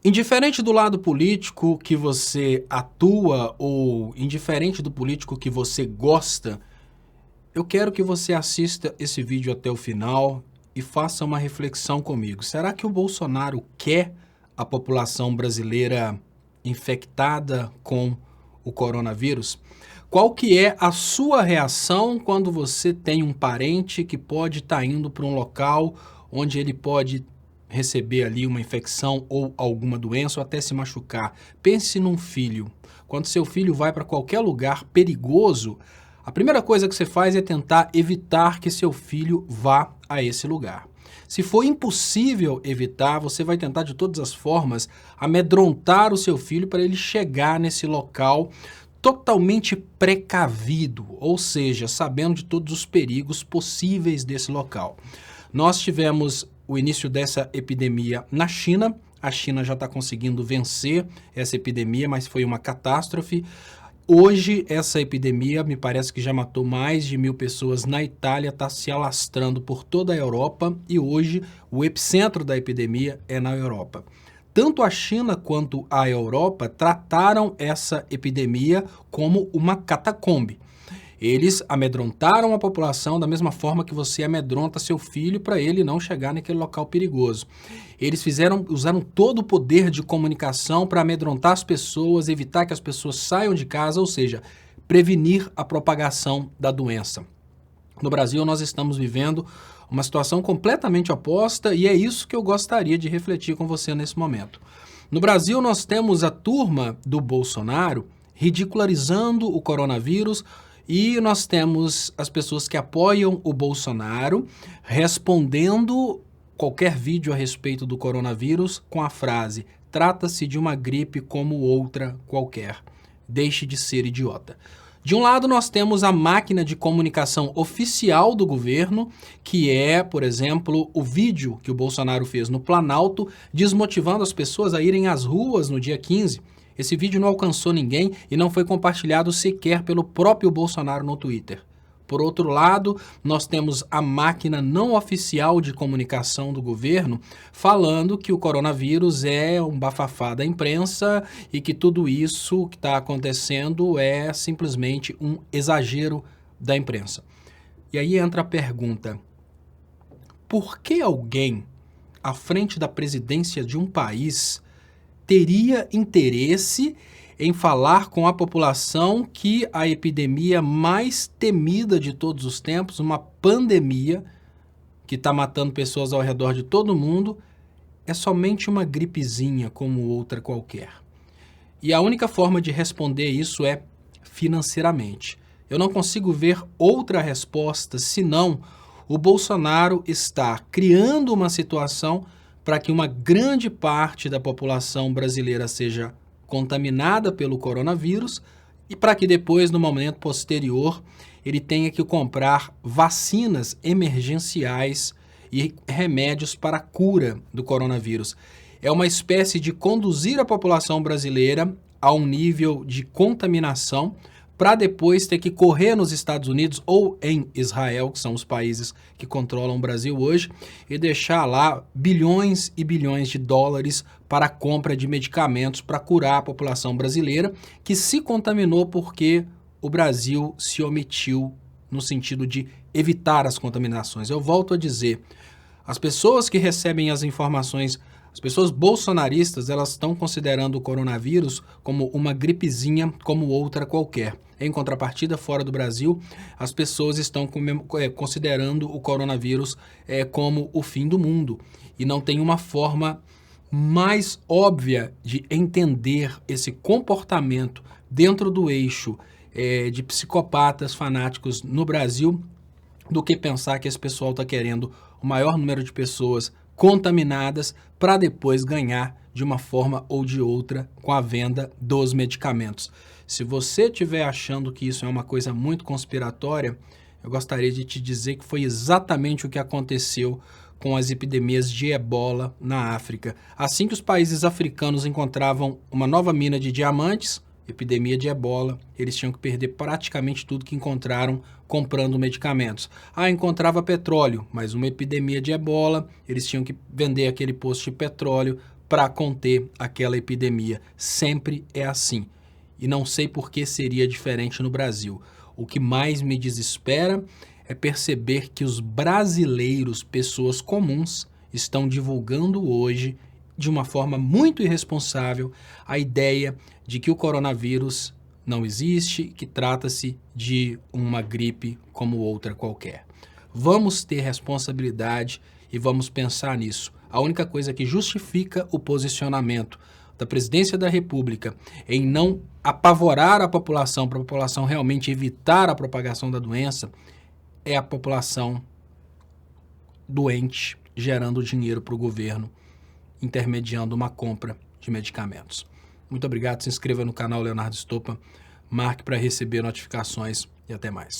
Indiferente do lado político que você atua ou indiferente do político que você gosta, eu quero que você assista esse vídeo até o final e faça uma reflexão comigo. Será que o Bolsonaro quer a população brasileira infectada com o coronavírus? Qual que é a sua reação quando você tem um parente que pode estar indo para um local onde ele pode receber ali uma infecção ou alguma doença ou até se machucar? Pense num filho. Quando seu filho vai para qualquer lugar perigoso, a primeira coisa que você faz é tentar evitar que seu filho vá a esse lugar. Se for impossível evitar, você vai tentar de todas as formas amedrontar o seu filho para ele chegar nesse local totalmente precavido, ou seja, sabendo de todos os perigos possíveis desse local. Nós tivemos o início dessa epidemia na China. A China já está conseguindo vencer essa epidemia, mas foi uma catástrofe. Hoje, essa epidemia, me parece que já matou mais de 1.000 pessoas na Itália, está se alastrando por toda a Europa e hoje o epicentro da epidemia é na Europa. Tanto a China quanto a Europa trataram essa epidemia como uma catacombe. Eles amedrontaram a população da mesma forma que você amedronta seu filho para ele não chegar naquele local perigoso. Eles usaram todo o poder de comunicação para amedrontar as pessoas, evitar que as pessoas saiam de casa, ou seja, prevenir a propagação da doença. No Brasil, nós estamos vivendo uma situação completamente oposta e é isso que eu gostaria de refletir com você nesse momento. No Brasil, nós temos a turma do Bolsonaro ridicularizando o coronavírus e nós temos as pessoas que apoiam o Bolsonaro respondendo qualquer vídeo a respeito do coronavírus com a frase: trata-se de uma gripe como outra qualquer. Deixe de ser idiota. De um lado, nós temos a máquina de comunicação oficial do governo, que é, por exemplo, o vídeo que o Bolsonaro fez no Planalto, desmotivando as pessoas a irem às ruas no dia 15. Esse vídeo não alcançou ninguém e não foi compartilhado sequer pelo próprio Bolsonaro no Twitter. Por outro lado, nós temos a máquina não oficial de comunicação do governo falando que o coronavírus é um bafafá da imprensa e que tudo isso que está acontecendo é simplesmente um exagero da imprensa. E aí entra a pergunta: por que alguém à frente da presidência de um país teria interesse em falar com a população que a epidemia mais temida de todos os tempos, uma pandemia que está matando pessoas ao redor de todo mundo, é somente uma gripezinha como outra qualquer? E a única forma de responder isso é financeiramente. Eu não consigo ver outra resposta senão o Bolsonaro está criando uma situação para que uma grande parte da população brasileira seja contaminada pelo coronavírus e para que depois, no momento posterior, ele tenha que comprar vacinas emergenciais e remédios para a cura do coronavírus. É uma espécie de conduzir a população brasileira a um nível de contaminação para depois ter que correr nos Estados Unidos ou em Israel, que são os países que controlam o Brasil hoje, e deixar lá bilhões e bilhões de dólares para a compra de medicamentos para curar a população brasileira, que se contaminou porque o Brasil se omitiu no sentido de evitar as contaminações. Eu volto a dizer, as pessoas que recebem as informações, as pessoas bolsonaristas, elas estão considerando o coronavírus como uma gripezinha como outra qualquer. Em contrapartida, fora do Brasil, as pessoas estão considerando o coronavírus como o fim do mundo. E não tem uma forma mais óbvia de entender esse comportamento dentro do eixo de psicopatas fanáticos no Brasil do que pensar que esse pessoal está querendo o maior número de pessoas contaminadas para depois ganhar de uma forma ou de outra com a venda dos medicamentos. Se você estiver achando que isso é uma coisa muito conspiratória, eu gostaria de te dizer que foi exatamente o que aconteceu com as epidemias de ebola na África. Assim que os países africanos encontravam uma nova mina de diamantes, epidemia de ebola, eles tinham que perder praticamente tudo que encontraram comprando medicamentos. Encontrava petróleo, mas uma epidemia de ebola, eles tinham que vender aquele poço de petróleo para conter aquela epidemia. Sempre é assim. E não sei por que seria diferente no Brasil. O que mais me desespera é perceber que os brasileiros, pessoas comuns, estão divulgando hoje, de uma forma muito irresponsável, a ideia de que o coronavírus não existe, que trata-se de uma gripe como outra qualquer. Vamos ter responsabilidade e vamos pensar nisso. A única coisa que justifica o posicionamento da Presidência da República em não apavorar a população, para a população realmente evitar a propagação da doença, é a população doente gerando dinheiro para o governo, intermediando uma compra de medicamentos. Muito obrigado, se inscreva no canal Leonardo Stoppa, marque para receber notificações e até mais.